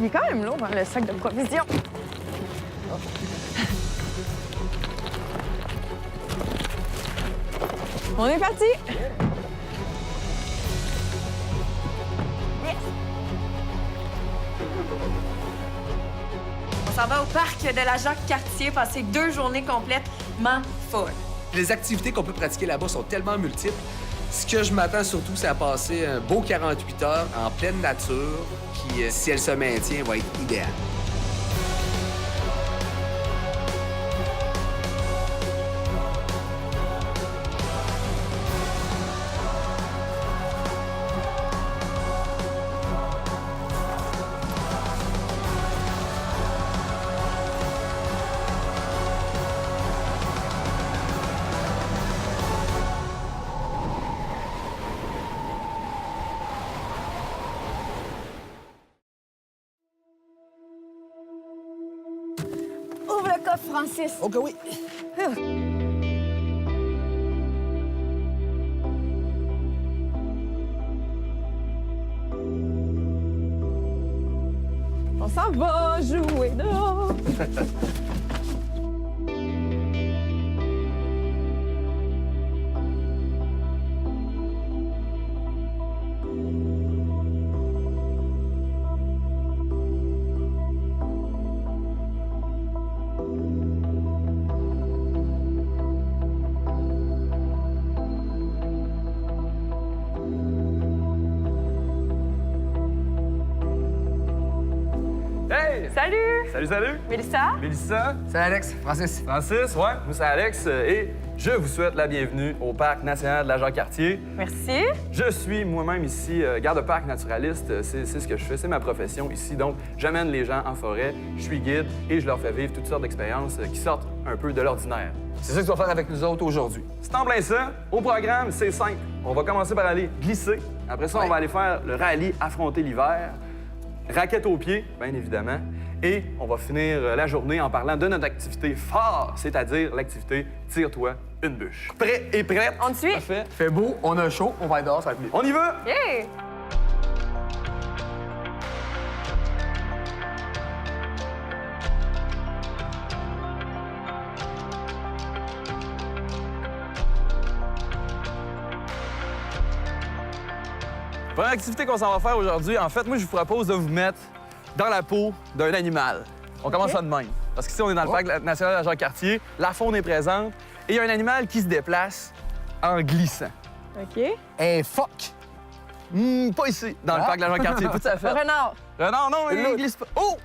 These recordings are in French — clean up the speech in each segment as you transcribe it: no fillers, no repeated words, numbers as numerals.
Il est quand même lourd, hein, le sac de provisions. On est parti! Yes. On s'en va au parc de la Jacques-Cartier, passer 2 journées complètement folles. Les activités qu'on peut pratiquer là-bas sont tellement multiples. Ce que je m'attends surtout, c'est à passer un beau 48 heures en pleine nature qui, si elle se maintient, va être idéale. Ouvre le coffre, Francis. OK, oui. On s'en va jouer dehors. Hey! Salut! Salut, salut! Mélissa? Mélissa? Salut, Alex. Francis. Francis, ouais, moi c'est Alex et je vous souhaite la bienvenue au Parc national de la Jacques-Cartier. Merci. Je suis moi-même ici garde-parc naturaliste, c'est ce que je fais, c'est ma profession ici. Donc, j'amène les gens en forêt, je suis guide et je leur fais vivre toutes sortes d'expériences qui sortent un peu de l'ordinaire. C'est ça que tu vas faire avec nous autres aujourd'hui. C'est en plein ça. Au programme, c'est simple. On va commencer par aller glisser. Après ça, on va aller faire le rallye affronter l'hiver. Raquette aux pieds, bien évidemment. Et on va finir la journée en parlant de notre activité phare, c'est-à-dire l'activité Tire-toi une bûche. Prêt et prête? On te suit? Parfait. Fait beau, on a chaud, on va être dehors, ça va être mieux. On y va? Yeah! Première activité qu'on s'en va faire aujourd'hui, en fait, moi, je vous propose de vous mettre dans la peau d'un animal. On commence ça de même. Parce qu'ici, on est dans le parc national de la Jacques-Cartier, la faune est présente, et il y a un animal qui se déplace en glissant. OK. Un phoque. Pas ici, dans le parc de la Jacques-Cartier, tout à fait. Renard. Renard, non, il loutre. glisse pas. Oh!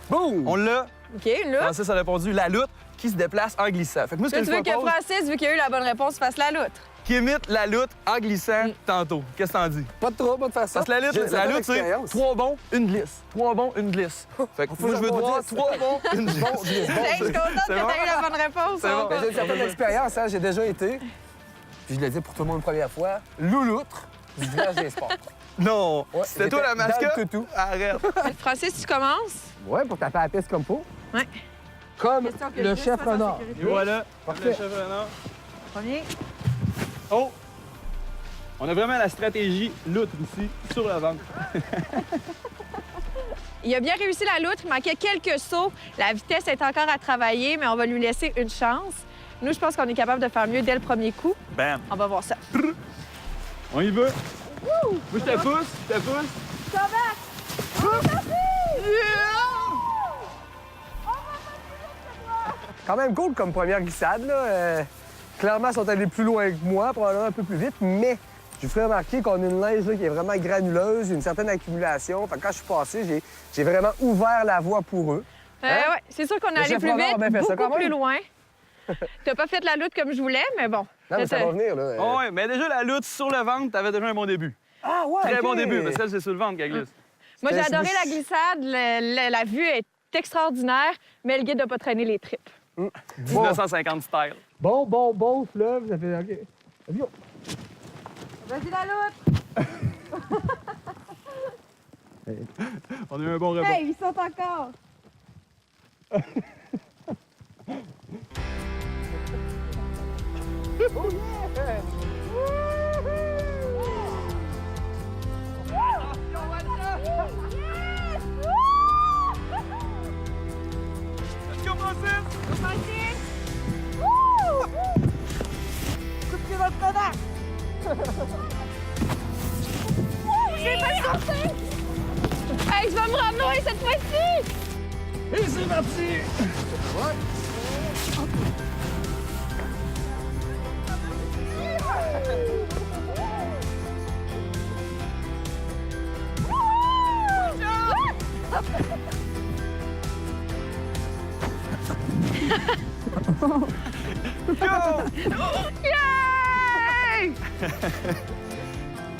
Boum! On l'a. OK, là. Francis a répondu la loutre qui se déplace en glissant. Fait que moi, ce Là, que tu je veux que propose, Francis, vu qu'il a eu la bonne réponse, fasse la loutre. qui imite la loutre en glissant tantôt. Qu'est-ce que t'en dis? Pas de trouble, pas de faire ça. Parce que la J'ai une loutre, certaine c'est expérience. 3 bons, une glisse. 3 bons, une glisse. Fait que Faut moi, je veux te que voir j'en 3 bons, une glisse. Bon, glisse, bon, Hey, je suis contente que C'est bon? t'aies eu la bonne réponse. C'est bon. Ben, j'ai une certaine expérience, hein. J'ai déjà été. Puis je l'ai dit pour tout le monde une première fois, louloutre du village des sports. Non! Ouais, C'était toi la j'étais dans mascotte? le toutou. Arrête! Francis, tu commences? Ouais, pour taper à la piste comme faut. Ouais. Comme Question que le le chef fasse en renard. sécurité. Et voilà, Parfait. le chef renard. Premier. Oh! On a vraiment la stratégie loutre ici, sur le ventre. Il a bien réussi la loutre, il manquait quelques sauts. La vitesse est encore à travailler, mais on va lui laisser une chance. Nous, je pense qu'on est capable de faire mieux dès le premier coup. Bam! On va voir ça. On y va! Moi, je te pousse, je te pousse. Quand même cool comme première glissade, là. Clairement, ils sont allés plus loin que moi, probablement un peu plus vite, mais je vous ferai remarquer qu'on a une neige là, qui est vraiment granuleuse, une certaine accumulation. Fait que quand je suis passé, j'ai vraiment ouvert la voie pour eux. Hein? Ouais, c'est sûr qu'on est Le allé chef plus renard a vite, bien fait ça beaucoup quand plus même. loin. T'as pas fait la loutre comme je voulais, mais bon. Non, mais ça va venir, là. Oh, ouais, mais déjà, la loutre sur le ventre, t'avais déjà un bon début. Ah, ouais, Très OK. bon début, mais celle, c'est sur le ventre qu'elle glisse. Moi, j'ai C'était- adoré la glissade. La vue est extraordinaire, mais le guide n'a pas traîné les tripes. 1950 style. Bon, fleuve, ça fait... OK. Avion. Vas-y, la loutre! On a eu un bon rebond. Hey, ils sont encore! j'ai pas le sortir! Hey, je vais me ramener cette fois-ci! Et c'est parti! Ouais. Yay!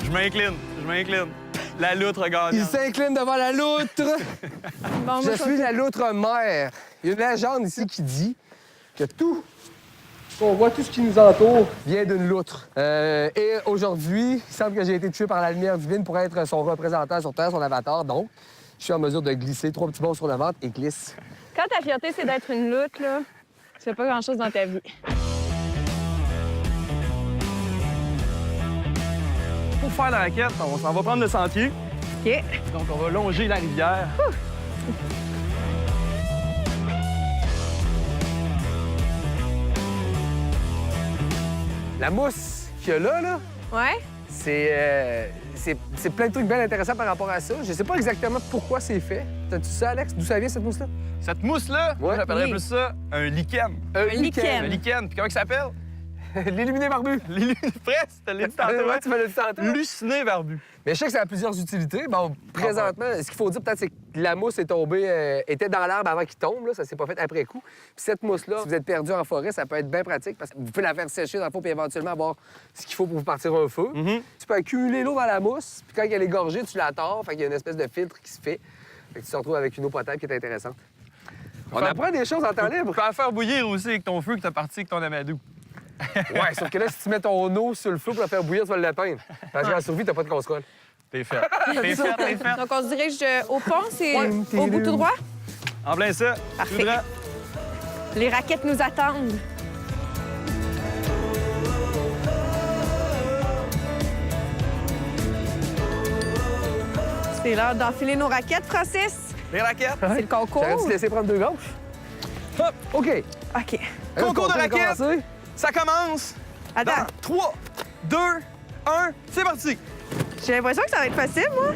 Je m'incline. La loutre gagne. Il s'incline devant la loutre. Bon, Je suis la loutre mère. Il y a une légende ici qui dit que tout qu'on voit, tout ce qui nous entoure, vient d'une loutre. Et aujourd'hui, il semble que j'ai été tué par la lumière divine pour être son représentant sur Terre, son avatar. Donc, je suis en mesure de glisser 3 petits bons sur le ventre et glisse. Quand ta fierté, c'est d'être une loutre, là, tu fais pas grand-chose dans ta vie. Pour faire la raquette, on s'en va prendre le sentier. OK. Donc, on va longer la rivière. La mousse qu'il y a là, Ouais? c'est plein de trucs bien intéressants par rapport à ça. Je sais pas exactement pourquoi c'est fait. T'as-tu ça, Alex? D'où ça vient, cette mousse-là? Cette mousse-là, moi, Ouais. j'appellerais Oui. plus ça un lichen. lichen. Un lichen. Puis comment il s'appelle? L'illuminé barbu. Presque, tu l'as dit tantôt. Ouais, hein? tu m'as dit tantôt. Luciné barbu. Mais je sais que ça a plusieurs utilités. Bon, présentement, ce qu'il faut dire peut-être, c'est que la mousse est tombée, était dans l'arbre avant qu'il tombe. Là. Ça s'est pas fait après coup. Puis cette mousse-là, si vous êtes perdu en forêt, ça peut être bien pratique parce que vous pouvez la faire sécher dans le fond puis éventuellement avoir ce qu'il faut pour vous partir un feu. Tu peux accumuler l'eau dans la mousse, puis quand elle est gorgée, tu la tords. Fait qu'il y a une espèce de filtre qui se fait. Fait que tu te retrouves avec une eau potable qui est intéressante. On apprend des choses en temps libre. Tu peux la faire bouillir aussi avec ton feu que t'as parti avec ton amadou. Ouais, sauf que là, si tu mets ton eau sur le feu pour la faire bouillir, tu vas l'éteindre. Parce qu'en survie, t'as pas de contrôle. T'es fait. T'es fait. Donc, on se dirige au pont, c'est au bout tout droit. En plein ça. Parfait. Tout droit. Les raquettes nous attendent. C'est l'heure d'enfiler nos raquettes, Francis. Les raquettes. C'est le concours. J'aurais dû te laisser prendre 2 gauches. Hop. OK. OK. Concours de On peut raquettes. commencer. Ça commence. Attends, Dans 3, 2, 1, c'est parti. j'ai l'impression que ça va être facile, moi.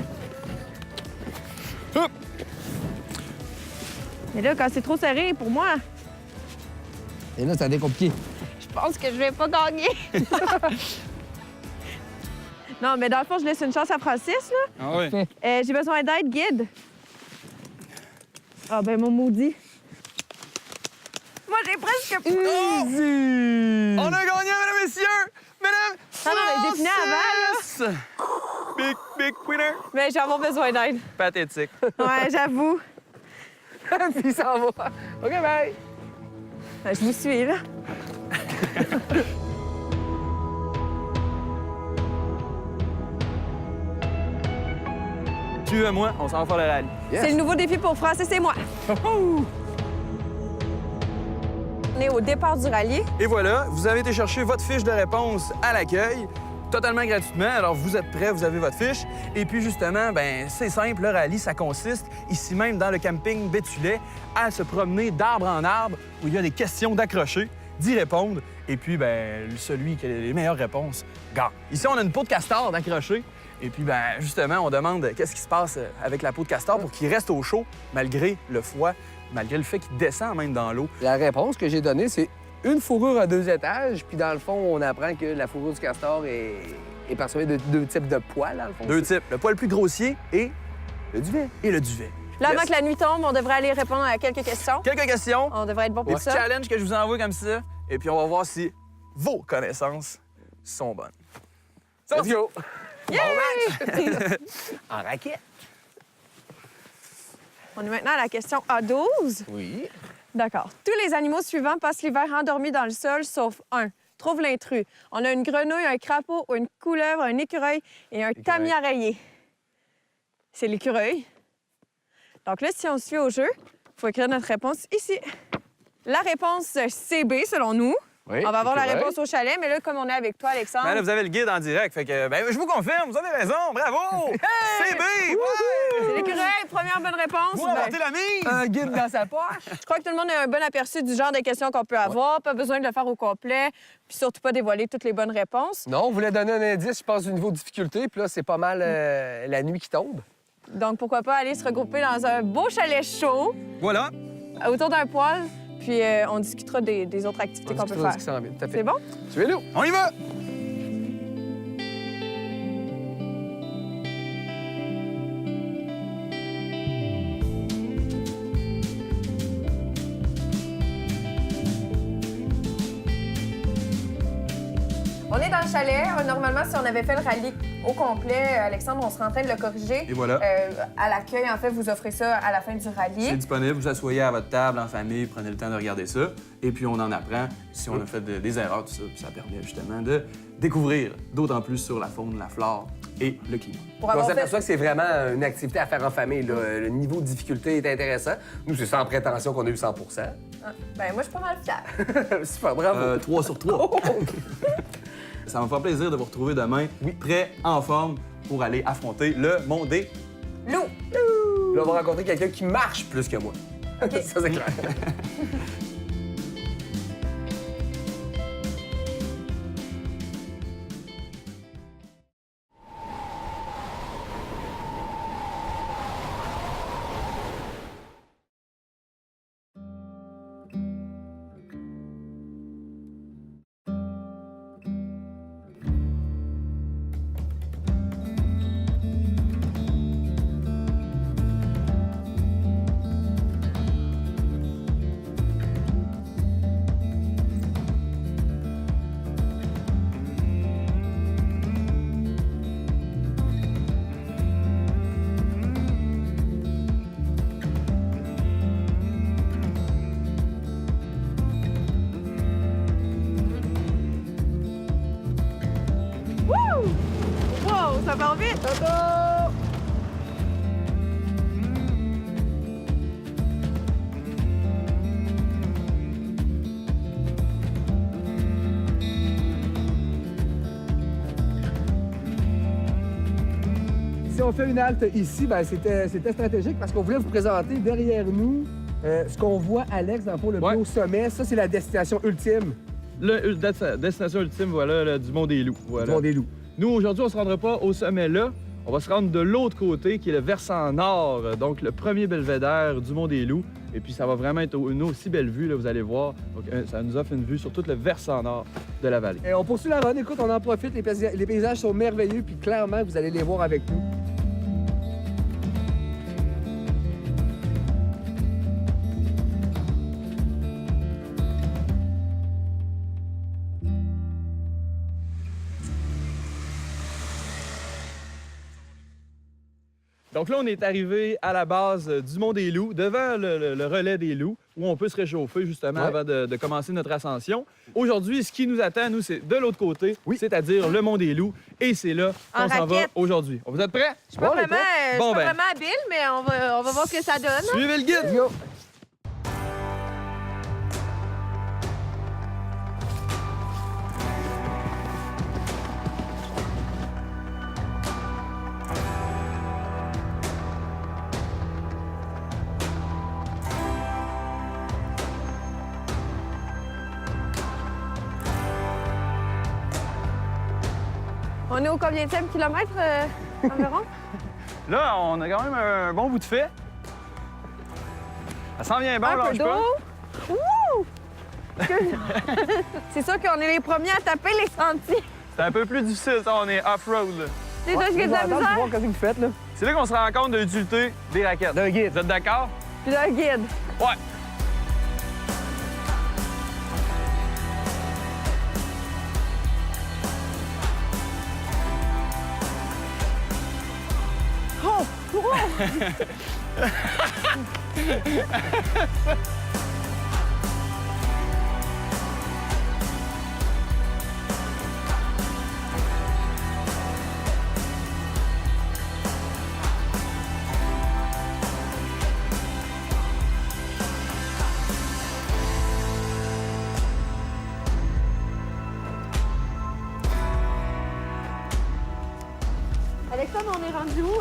Hop. Mais là, quand c'est trop serré pour moi, Et là, ça devient compliqué. je pense que je vais pas gagner. Non, mais dans le fond, je laisse une chance à Francis, là. Ah oui. J'ai besoin d'aide, guide. Ah, ben, mon maudit. Moi, j'ai presque... Easy! On a gagné, mesdames et messieurs! Mesdames, Ah non, mais j'ai fini Francis! Big winner! Mais j'ai avoir besoin d'aide. Pathétique. Ouais, j'avoue. Puis il s'en va. OK, bye! Ben, je vous suis, là. Suivez-moi, on s'en va faire le rallye. Yes. C'est le nouveau défi pour Francis et moi. On est au départ du rallye. Et voilà, vous avez été chercher votre fiche de réponse à l'accueil, totalement gratuitement. Alors, vous êtes prêts, vous avez votre fiche. Et puis, justement, ben c'est simple, le rallye, ça consiste, ici même dans le camping Béthulet, à se promener d'arbre en arbre, où il y a des questions d'accrocher, d'y répondre. Et puis, ben celui qui a les meilleures réponses gagne. Ici, on a une peau de castor d'accrocher. Et puis, ben justement, on demande qu'est-ce qui se passe avec la peau de castor pour qu'il reste au chaud, malgré le froid, malgré le fait qu'il descend même dans l'eau. La réponse que j'ai donnée, c'est une fourrure à 2 étages. Puis dans le fond, on apprend que la fourrure du castor est parsemée de 2 types de poils, dans le fond. 2 types, le poil plus grossier et Le duvet. le duvet. Là, avant Yes. que la nuit tombe, on devrait aller répondre à quelques questions. Quelques questions, On devrait être bon des pour petits ça. challenges que je vous envoie comme ça, et puis on va voir si vos connaissances sont bonnes. Let's go! Yay! En raquette. On est maintenant à la question A12. Oui. D'accord. Tous les animaux suivants passent l'hiver endormis dans le sol, sauf un. Trouve l'intrus. On a une grenouille, un crapaud, une couleuvre, un écureuil et un tamier rayé. C'est l'écureuil. Donc là, si on se fie au jeu, il faut écrire notre réponse ici. La réponse c'est B, selon nous. Oui, On va avoir la écureuil. réponse au chalet, mais là, comme on est avec toi, Alexandre... Ben là, vous avez le guide en direct, fait que ben, je vous confirme, vous avez raison, bravo! C'est B! C'est l'écureuil première bonne réponse. Vous Ben, apportez la mise! Un guide dans sa poche. je crois que tout le monde a un bon aperçu du genre de questions qu'on peut avoir. Pas besoin de le faire au complet, puis surtout pas dévoiler toutes les bonnes réponses. Non, on voulait donner un indice, je pense, du niveau de difficulté. Puis là, c'est pas mal la nuit qui tombe. Donc, pourquoi pas aller se regrouper dans un beau chalet chaud, Voilà. autour d'un poêle, puis on discutera des autres activités qu'on peut faire. C'est bon? Suivez-nous. On y va! On est dans le chalet. Normalement, si on avait fait le rallye au complet, Alexandre, on serait en train de le corriger. Et voilà. À l'accueil, en fait, vous offrez ça à la fin du C'est rallye. disponible, vous asseyez à votre table en famille, prenez le temps de regarder ça. Et puis on en apprend si on a fait des erreurs, tout ça. Puis ça permet justement de découvrir d'autant plus sur la faune, la flore et le climat. Pour On avoir fait... s'aperçoit que c'est vraiment une activité à faire en famille. Là. Le niveau de difficulté est intéressant. Nous, c'est sans prétention qu'on a eu 100 Ah, ben, moi, je suis pas mal fière. Super, bravo. 3 sur 3. Ça va me faire plaisir de vous retrouver demain, prêt, en forme, pour aller affronter le monde des... Lou! Là, on va rencontrer quelqu'un qui marche plus que moi. Ça, c'est clair. Wow, ça part vite! Si on fait une halte ici, ben c'était stratégique parce qu'on voulait vous présenter derrière nous ce qu'on voit, Alex, dans le fond, le Ouais. beau sommet. Ça, c'est la destination ultime Destination ultime, voilà, du Mont des Loups. du Voilà. Mont des Loups. Nous, aujourd'hui, on se rendra pas au sommet là. On va se rendre de l'autre côté, qui est le versant nord, donc le premier belvédère du Mont des Loups. Et puis, ça va vraiment être une aussi belle vue, là, vous allez voir. Donc, ça nous offre une vue sur tout le versant nord de la vallée. Et on poursuit la run. Écoute, on en profite. Les paysages sont merveilleux. Puis clairement, vous allez les voir avec nous. Donc là, on est arrivé à la base du Mont des Loups, devant le relais des loups, où on peut se réchauffer justement Ouais. avant de commencer notre ascension. Aujourd'hui, ce qui nous attend, nous, c'est de l'autre côté, Oui. c'est-à-dire le Mont des Loups. Et c'est là qu'on En s'en va raquette. aujourd'hui. Vous êtes prêts? Je suis pas Ouais, vraiment, je suis Bon, pas ben. vraiment habile, mais on va voir ce que ça donne. Suivez le guide! Let's go. On est au combienième kilomètre environ? Là, on a quand même un bon bout de fait. Ça sent bien bon, Un peu lâche pas. d'eau. Wouh! C'est sûr qu'on est les premiers à taper les sentiers. C'est un peu plus difficile, ça, on est off-road. là. C'est ça, Ouais, ce que on de va la attendre de misère. voir qu'est-ce que vous faites, là. C'est là qu'on se rend compte de l'utilité des raquettes. D'un guide. Vous êtes d'accord? Puis d'un guide. Ouais. Oh! Oh! Alexandre, on est rendu où?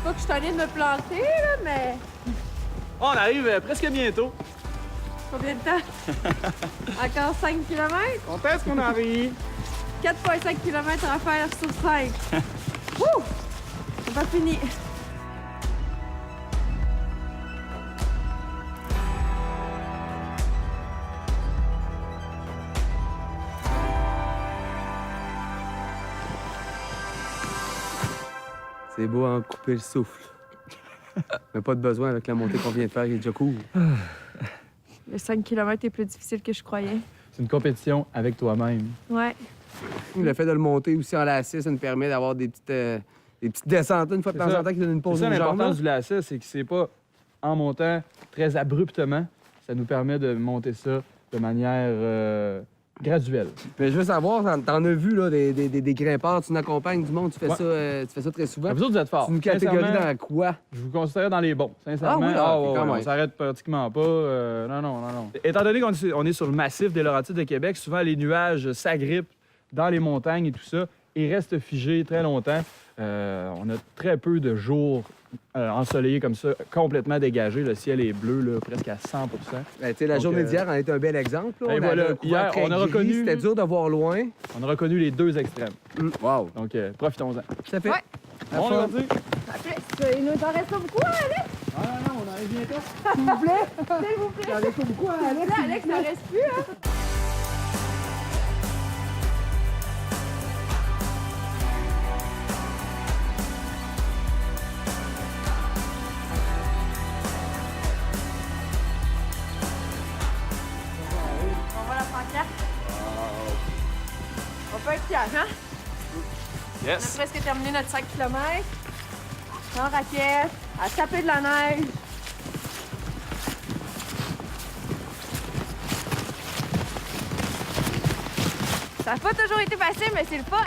Pas que je suis tannée de me planter, là, mais On arrive presque bientôt. combien de temps? Encore 5 km? Quand est-ce qu'on arrive? 4,5 km à faire sur 5. Wouh! C'est pas fini. C'est beau à en couper le souffle. Mais pas de besoin avec la montée qu'on vient de faire, il est déjà cool. Le 5 km est plus difficile que je croyais. C'est une compétition avec toi-même. Ouais. Le fait de le monter aussi en lacet, ça nous permet d'avoir des petites descentes une fois de C'est temps ça. en temps qui donnent une C'est pause ça aux jambes. l'importance là. du lacet, c'est que c'est pas en montant très abruptement. Ça nous permet de monter ça de manière graduelle. Mais je veux savoir, t'en as vu là, des grimpeurs, tu n'accompagnes du monde, tu fais, Ouais. tu fais ça très souvent. Vous autres, vous êtes forts. Tu nous catégories Sincèrement, dans quoi? Je vous considère dans les bons. Sincèrement, Ah oui, ok, quand on même. s'arrête pratiquement pas. Non. Étant donné qu'on est sur le massif des Laurentides de Québec, souvent les nuages s'agrippent dans les montagnes et tout ça et restent figés très longtemps. On a très peu de jours ensoleillés comme ça, complètement dégagés. Le ciel est bleu, là, presque à 100 Ben, tu sais, la Donc, journée d'hier en est un bel exemple. Là. et On voilà, avait un couvert hier, très on a gris, reconnu- C'était dur de voir loin. On a reconnu les deux extrêmes. Wow. Donc, profitons-en. Ça fait. Ouais. On est parti? Il nous en reste pas beaucoup, hein, Alex? Non, on arrive bientôt. S'il vous plaît. T'en reste pas beaucoup, hein, Alex? Là, Alex, ça reste plus, hein? On va la pancarte. On peut être fiers, hein? On a Yes. presque terminé notre 5 km. En raquette, à taper de la neige. Ça n'a pas toujours été facile, mais c'est le fun.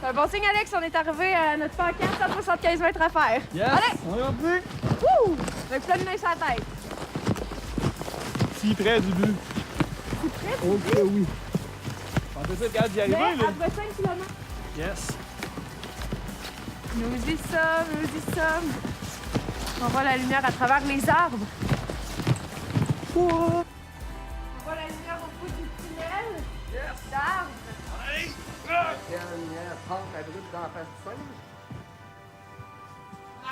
C'est un bon signe, Alex. On est arrivé à notre pancarte, 175 mètres à faire. Yes! Allez! On est parti! Wouh! Avec plein de neige sur la tête. Si près du but. Ok, oui. Pensez ça, capable d'y Mais arriver, là? après 5 km. Yes! Nous y sommes. On voit la lumière à travers les arbres. On voit la lumière au bout du tunnel. D'arbres. On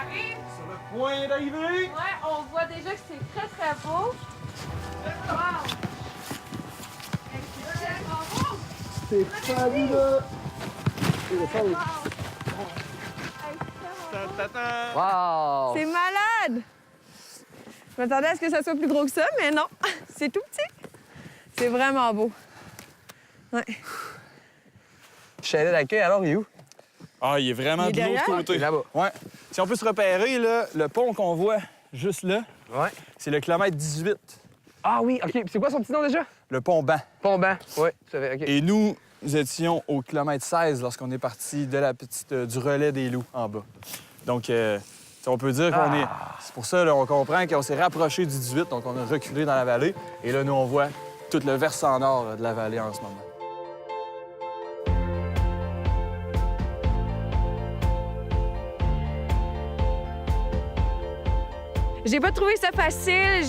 arrive. Sur le point d'arriver! Ouais, on voit déjà que c'est très très beau. Wow! Bravo! C'est fabuleux. Wow. C'est malade! Je m'attendais à ce que ça soit plus gros que ça, mais non, c'est tout petit. C'est vraiment beau. Ouais. Chalet d'accueil, alors, il est où? Ah, il est vraiment Il est de l'autre derrière? côté. Là-bas. Ouais. Si on peut se repérer, là, le pont qu'on voit juste là, Ouais. c'est le kilomètre 18, Ah oui, OK. Puis c'est quoi son petit nom déjà? le pont Ban. Pont-Ban. Oui, ça fait, OK. Et nous étions au kilomètre 16 lorsqu'on est parti de la petite, du relais des loups en bas. Donc, on peut dire qu'on est... C'est pour ça qu'on comprend qu'on s'est rapproché du 18, donc on a reculé dans la vallée. Et là, nous, on voit tout le versant nord de la vallée en ce moment. J'ai pas trouvé ça facile.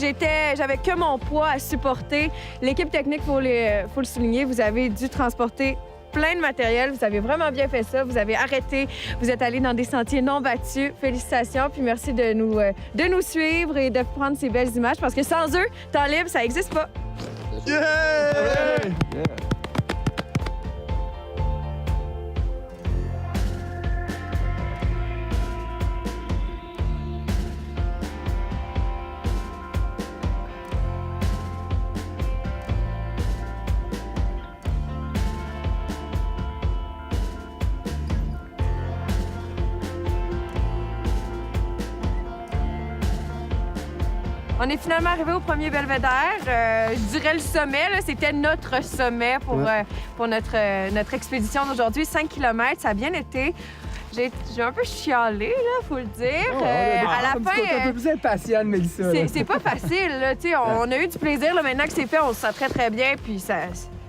J'avais que mon poids à supporter. L'équipe technique, faut le souligner, vous avez dû transporter plein de matériel. Vous avez vraiment bien fait ça. Vous avez arrêté. Vous êtes allés dans des sentiers non battus. Félicitations. Puis merci de nous suivre et de prendre ces belles images parce que sans eux, temps libre, ça n'existe pas. On est finalement arrivé au premier belvédère. Je dirais le sommet, là, c'était notre sommet pour notre expédition d'aujourd'hui. 5 km, ça a bien été. J'ai un peu chialé, là, faut le dire. À la fin, un peu plus impatient, Mélissa. là. c'est pas facile. Là, tu sais, on a eu du plaisir. Là, maintenant que c'est fait, on se sent très, très bien. Puis ça,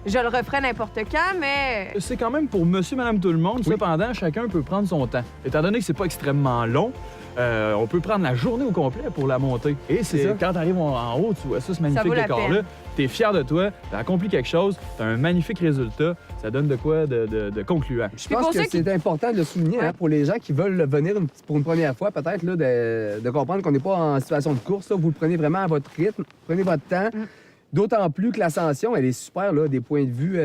je le referai n'importe quand, mais C'est quand même pour monsieur, madame, tout le monde. Cependant, chacun peut prendre son temps. Étant donné que c'est pas extrêmement long, On peut prendre la journée au complet pour la monter. Et C'est ça. quand tu arrives en haut, tu vois ça, ce magnifique vaut la décor-là. peine. Tu es fier de toi, tu as accompli quelque chose, tu as un magnifique résultat. Ça donne de quoi de concluant. Je Puis pense pour que ceux qui- c'est important de le souligner Ouais. hein, pour les gens qui veulent venir pour une première fois, peut-être, là, de comprendre qu'on n'est pas en situation de course. Là. Vous le prenez vraiment à votre rythme, prenez votre temps. D'autant plus que l'ascension, elle est super, là, des points de vue...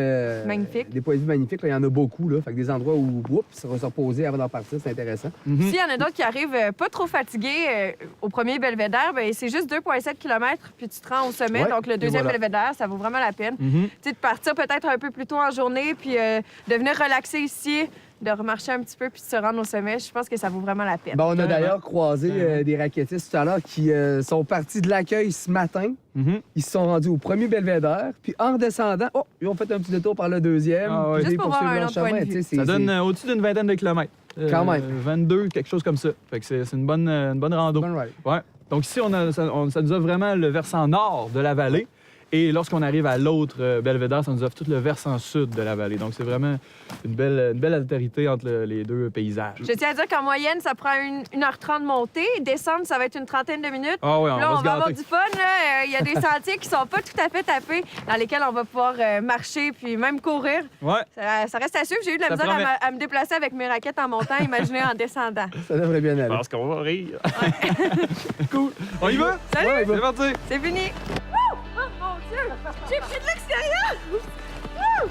Magnifiques. Des points de vue magnifiques, là, il y en a beaucoup, là. Fait que des endroits où, se reposer avant d'en partir, c'est intéressant. S'il y en a d'autres qui arrivent pas trop fatigués au premier belvédère, ben c'est juste 2,7 km, puis tu te rends au sommet. Ouais, Donc, le deuxième voilà. belvédère, ça vaut vraiment la peine. Mhm. Tu sais, de partir peut-être un peu plus tôt en journée, puis de venir relaxer ici, de remarcher un petit peu, puis de se rendre au sommet. Je pense que ça vaut vraiment la peine. Bon, on a d'ailleurs croisé des raquettistes tout à l'heure qui sont partis de l'accueil ce matin. Mhm. Ils se sont rendus au premier belvédère, puis en redescendant, ils ont fait un petit détour par le deuxième. Ah ouais. puis Juste pour poursuivent voir un leur autre point de chemin, vue. tu sais, Ça c'est- donne au-dessus d'une vingtaine de kilomètres. Quand même. 22, quelque chose comme ça. Fait que c'est une bonne rando. Bon ride. Ouais. Donc ici, ça nous offre vraiment le versant nord de la vallée. Et lorsqu'on arrive à l'autre belvédère, ça nous offre tout le versant sud de la vallée. Donc c'est vraiment une belle altérité entre les deux paysages. Je tiens à dire qu'en moyenne, ça prend 1h30 de monter. Descendre, ça va être une trentaine de minutes. Ah oui, on Là, va on se va avoir gâter. du fun. Là. Il y a des sentiers qui sont pas tout à fait tapés, dans lesquels on va pouvoir marcher puis même courir. Ouais. Ça reste à suivre. J'ai eu de la Ça misère promet. à me déplacer avec mes raquettes en montant, imaginez en descendant. Ça devrait bien aller. Parce qu'on va rire. Cool. On y va? Salut! Ouais, C'est parti. C'est fini! Wouh! Oh mon Dieu! J'ai pris de l'extérieur! Wouh!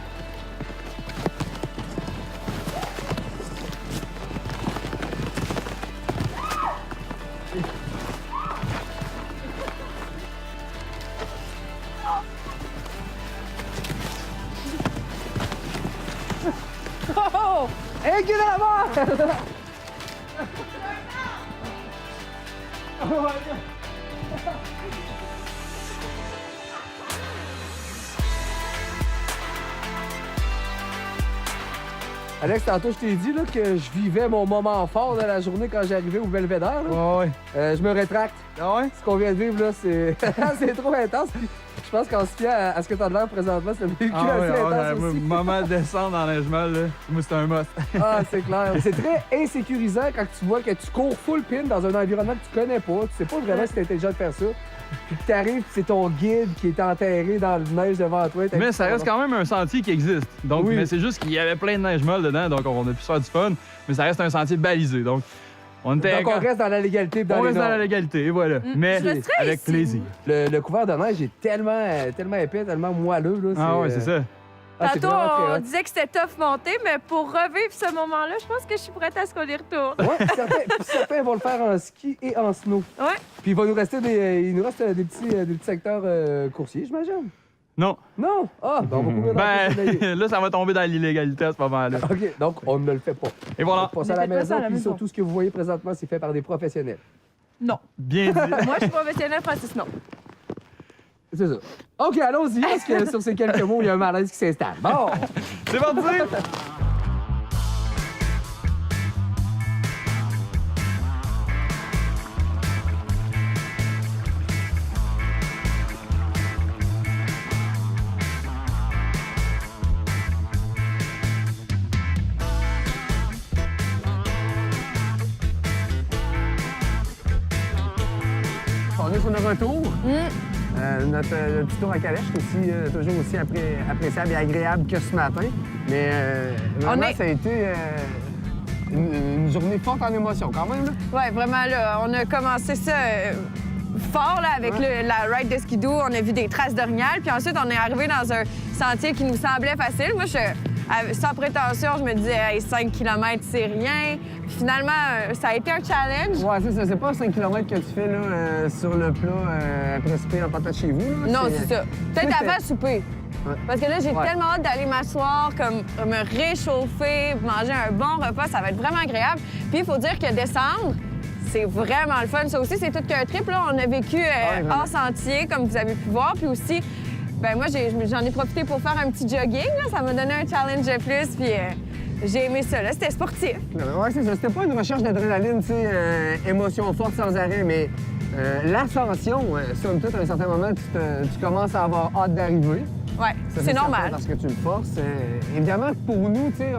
Oh! Hey, qui est dans la mort! Alex, tantôt, je t'ai dit là, que je vivais mon moment fort de la journée quand j'arrivais au belvédère. là. Ouais. Je me rétracte. Ah ouais? Ce qu'on vient de vivre, là, c'est c'est trop intense. Puis je pense qu'en se fiant à ce que t'as de l'air présentement, c'est un véhicule assez intense aussi. Maman descendre dans la mal, là. Moi, c'est un must. Ah, c'est clair. C'est très insécurisant quand tu vois que tu cours full pin dans un environnement que tu connais pas. Tu sais pas vraiment si t'es intelligent de faire ça. Puis que t'arrives, puis c'est ton guide qui est enterré dans le neige devant toi. Mais ça reste quand même un sentier qui existe. Donc, Oui. mais c'est juste qu'il y avait plein de neige molle dedans, donc on a pu se faire du fun. Mais ça reste un sentier balisé. Donc, on était. Donc on reste dans la légalité. puis on dans les reste dans la normes. légalité, et voilà. Mais Je serais avec ici. plaisir. Le couvert de neige est tellement épais, tellement moelleux. Là, Ah ouais, c'est ça. Ah, c'est Tantôt, vraiment très on hot. disait que c'était tough monter, mais pour revivre ce moment-là, je pense que je suis prête à ce qu'on y retourne. Ouais, certains vont le faire en ski et en snow. Ouais. Puis il nous reste des petits secteurs coursiers, j'imagine. Non. Non? Ah, ben on va courir dans le plus Ben, là, ça va tomber dans l'illégalité à ce moment-là. OK, donc on ne le fait pas. Et voilà. Passez à la Ne faites pas ça maison, à la puis maison. surtout ce que vous voyez présentement, c'est fait par des professionnels. Non. Bien dit. Moi, je suis professionnelle, Francis, non. C'est ça. OK, allons-y, parce que sur ces quelques mots, il y a un malaise qui s'installe. Bon! C'est parti! On est sur le retour. Notre petit tour à calèche est aussi, toujours aussi appréciable et agréable que ce matin. Mais vraiment, On est- ça a été une journée forte en émotion quand même. Là. Ouais, vraiment, là, on a commencé ça fort là, avec la ride de skidoo. On a vu des traces d'orignal. Puis ensuite, on est arrivé dans un sentier qui nous semblait facile. Moi, sans prétention, je me disais, hey, 5 km, c'est rien. Puis finalement, ça a été un challenge. Ouais, c'est ça. C'est pas 5 km que tu fais là, sur le plat après souper en partant de chez vous. Là. Non, c'est ça. Peut-être C'était- avant le souper. Ouais. Parce que là, j'ai Ouais. tellement hâte d'aller m'asseoir, comme me réchauffer, manger un bon repas. Ça va être vraiment agréable. Puis il faut dire que descendre, c'est vraiment le fun. Ça aussi, c'est tout qu'un trip. Là, on a vécu vraiment. hors sentier, comme vous avez pu voir. Puis aussi, ben moi, j'en ai profité pour faire un petit jogging. Là. Ça m'a donné un challenge de plus. Puis j'ai aimé ça. Là. C'était sportif. Ouais, c'est ça. C'était pas une recherche d'adrénaline, tu sais, émotion forte sans arrêt, mais l'ascension, somme toute, à un certain moment, tu commences à avoir hâte d'arriver. Ouais, Ça, c'est normal. certain Parce que tu le forces. Évidemment, pour nous, tu sais,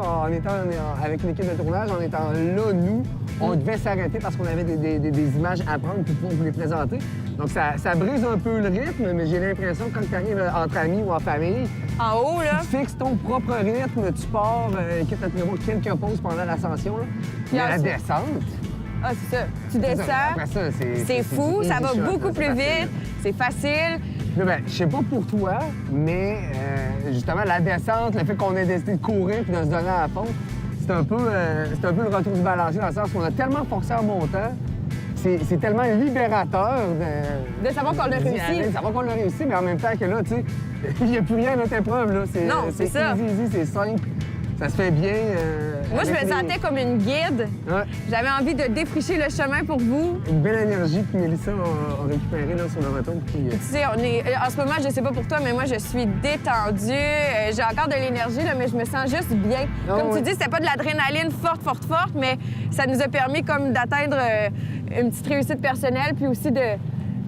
avec l'équipe de tournage, en étant là, nous, On devait s'arrêter parce qu'on avait des images à prendre pour pouvoir vous les présenter. Donc, ça brise un peu le rythme, mais j'ai l'impression que quand tu arrives entre amis ou en famille, En haut, là, tu fixes ton propre rythme, tu pars, quitte à prévoir quelques pauses pendant l'ascension. Là. Mais la ensuite- descente, ah, c'est ça. Tu descends, après ça, c'est fou, ça va easy shot, beaucoup là, c'est plus facile. vite, c'est facile. Là, ben, je sais pas pour toi, mais justement, la descente, le fait qu'on ait décidé de courir et de se donner à fond, c'est un peu le retour du balancier dans le sens qu'on a tellement forcé en montant. C'est tellement libérateur De savoir qu'on l'a d'y réussi. aller, de savoir qu'on l'a réussi, mais en même temps que là, tu sais, il n'y a plus rien à notre épreuve. Là. Non, c'est ça. Easy, c'est simple. Ça se fait bien. Moi, je me avec les- sentais comme une guide. Ouais, J'avais envie de défricher le chemin pour vous. une belle énergie que Mélissa a récupérée là, sur le retour. Puis, Tu sais, en ce moment, je sais pas pour toi, mais moi, je suis détendue. J'ai encore de l'énergie, là, mais je me sens juste bien. Ah Comme oui. tu dis, c'était pas de l'adrénaline forte, mais ça nous a permis comme d'atteindre une petite réussite personnelle, puis aussi de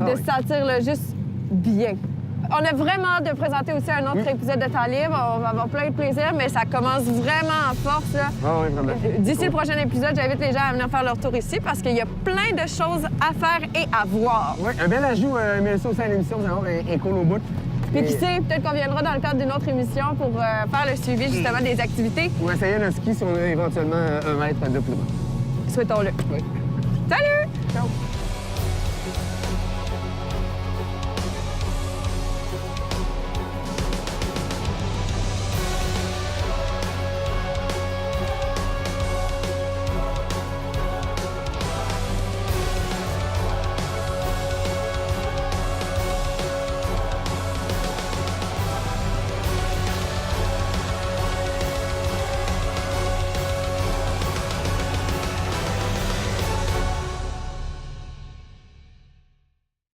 oui. se sentir là, juste bien. On a vraiment hâte de présenter aussi un autre épisode de Temps libre. On va avoir plein de plaisir, mais ça commence vraiment en force. Là. Ah oui, vraiment. D'ici le prochain épisode, j'invite les gens à venir faire leur tour ici parce qu'il y a plein de choses à faire et à voir. Oui, un bel ajout, Mélissa, aussi à l'émission, vous allez avoir un call au bout. Puis qui sait, peut-être qu'on viendra dans le cadre d'une autre émission pour faire le suivi justement des activités. Ou essayer le ski si on a éventuellement 1 mètre de plus bas. Souhaitons-le. Oui. Salut!